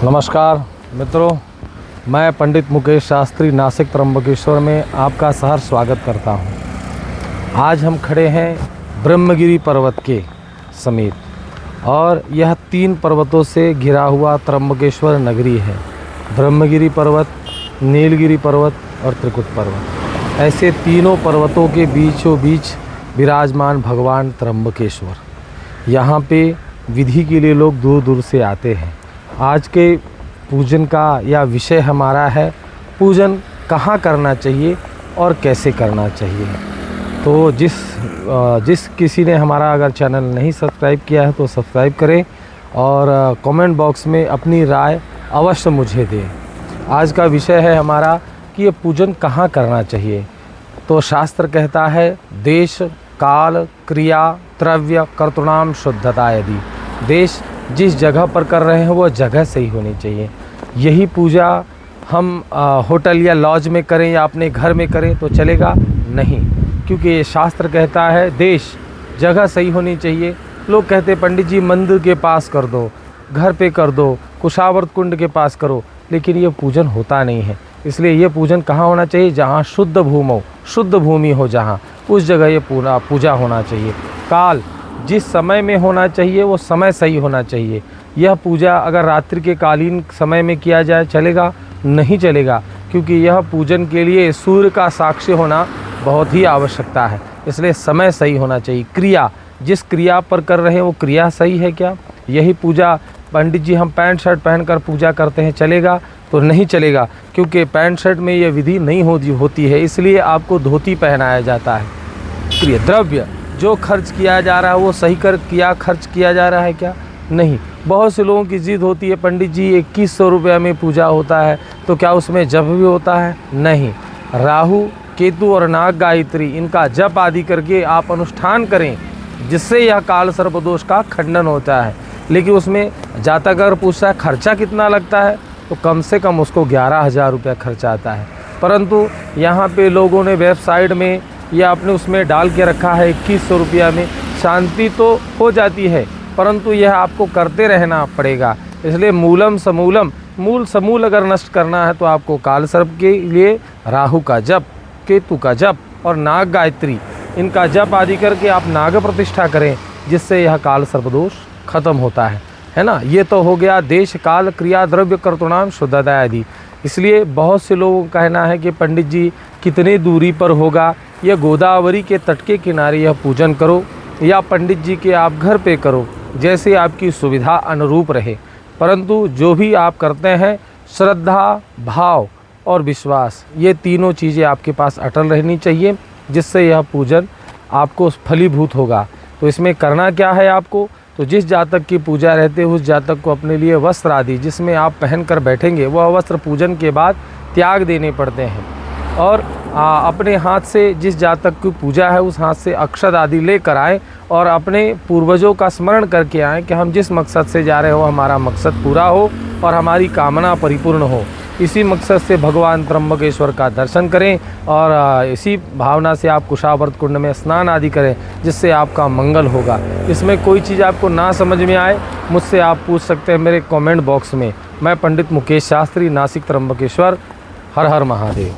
नमस्कार मित्रों, मैं पंडित मुकेश शास्त्री नासिक त्र्यंबकेश्वर में आपका सहर्ष स्वागत करता हूं। आज हम खड़े हैं ब्रह्मगिरी पर्वत के समीप और यह 3 पर्वतों से घिरा हुआ त्र्यंबकेश्वर नगरी है। ब्रह्मगिरी पर्वत, नीलगिरी पर्वत और त्रिकुट पर्वत, ऐसे तीनों पर्वतों के बीचों बीच विराजमान भगवान त्र्यंबकेश्वर। यहाँ पे विधि के लिए लोग दूर दूर से आते हैं। आज के पूजन का या विषय हमारा है पूजन कहाँ करना चाहिए और कैसे करना चाहिए। तो जिस किसी ने हमारा अगर चैनल नहीं सब्सक्राइब किया है तो सब्सक्राइब करें और कमेंट बॉक्स में अपनी राय अवश्य मुझे दें। आज का विषय है हमारा कि ये पूजन कहाँ करना चाहिए। तो शास्त्र कहता है देश काल क्रिया द्रव्य कर्तृणाम शुद्धता। यदि देश जिस जगह पर कर रहे हैं वो जगह सही होनी चाहिए। यही पूजा हम होटल या लॉज में करें या अपने घर में करें तो चलेगा नहीं, क्योंकि ये शास्त्र कहता है देश जगह सही होनी चाहिए। लोग कहते हैं पंडित जी मंदिर के पास कर दो, घर पे कर दो, कुशावर्त कुंड के पास करो, लेकिन ये पूजन होता नहीं है। इसलिए ये पूजन कहाँ होना चाहिए? जहाँ शुद्ध भूमि, शुद्ध भूमि हो जहाँ, उस जगह ये पूजा होना चाहिए। काल जिस समय में होना चाहिए वो समय सही होना चाहिए। यह पूजा अगर रात्रि के कालीन समय में किया जाए चलेगा? नहीं चलेगा, क्योंकि यह पूजन के लिए सूर्य का साक्षी होना बहुत ही आवश्यकता है। इसलिए समय सही होना चाहिए। क्रिया जिस क्रिया पर कर रहे हैं वो क्रिया सही है क्या? यही पूजा पंडित जी हम पैंट शर्ट पहनकर पूजा करते हैं, चलेगा? तो नहीं चलेगा, क्योंकि पैंट शर्ट में यह विधि नहीं होती है। इसलिए आपको धोती पहनाया जाता है। क्रिया द्रव्य जो खर्च किया जा रहा है वो सही खर्च किया जा रहा है क्या? नहीं। बहुत से लोगों की जिद होती है पंडित जी 2100 रुपये में पूजा होता है, तो क्या उसमें जप भी होता है? नहीं। राहु केतु और नाग गायत्री इनका जप आदि करके आप अनुष्ठान करें, जिससे यह काल सर्पदोष का खंडन होता है। लेकिन उसमें जातक अगर पूछता है खर्चा कितना लगता है, तो कम से कम उसको 11,000 रुपये खर्चा आता है। परंतु यहाँ पे लोगों ने वेबसाइट में या आपने उसमें डाल के रखा है 2100 रुपया में। शांति तो हो जाती है, परंतु यह आपको करते रहना पड़ेगा। इसलिए मूलम समूलम, मूल समूल अगर नष्ट करना है तो आपको काल सर्प के लिए राहु का जप, केतु का जप और नाग गायत्री इनका जप आदि करके आप नाग प्रतिष्ठा करें, जिससे यह काल सर्पदोष खत्म होता है ना। ये तो हो गया देश काल क्रिया द्रव्य कर्तृणाम शुद्धता आदि। इसलिए बहुत से लोगों का कहना है कि पंडित जी कितनी दूरी पर होगा, यह गोदावरी के तट के किनारे यह पूजन करो या पंडित जी के आप घर पे करो, जैसे आपकी सुविधा अनुरूप रहे। परंतु जो भी आप करते हैं श्रद्धा, भाव और विश्वास, ये तीनों चीज़ें आपके पास अटल रहनी चाहिए, जिससे यह पूजन आपको फलीभूत होगा। तो इसमें करना क्या है आपको? तो जिस जातक की पूजा रहते है उस जातक को अपने लिए वस्त्र आदि जिसमें आप पहन कर बैठेंगे वह वस्त्र पूजन के बाद त्याग देने पड़ते हैं। और अपने हाथ से जिस जातक की पूजा है उस हाथ से अक्षत आदि लेकर आएँ और अपने पूर्वजों का स्मरण करके आएँ कि हम जिस मकसद से जा रहे हो हमारा मकसद पूरा हो और हमारी कामना परिपूर्ण हो। इसी मकसद से भगवान त्र्यंबकेश्वर का दर्शन करें और इसी भावना से आप कुशावर्त कुंड में स्नान आदि करें, जिससे आपका मंगल होगा। इसमें कोई चीज़ आपको ना समझ में आए मुझसे आप पूछ सकते हैं मेरे कमेंट बॉक्स में। मैं पंडित मुकेश शास्त्री नासिक त्र्यंबकेश्वर। हर हर महादेव।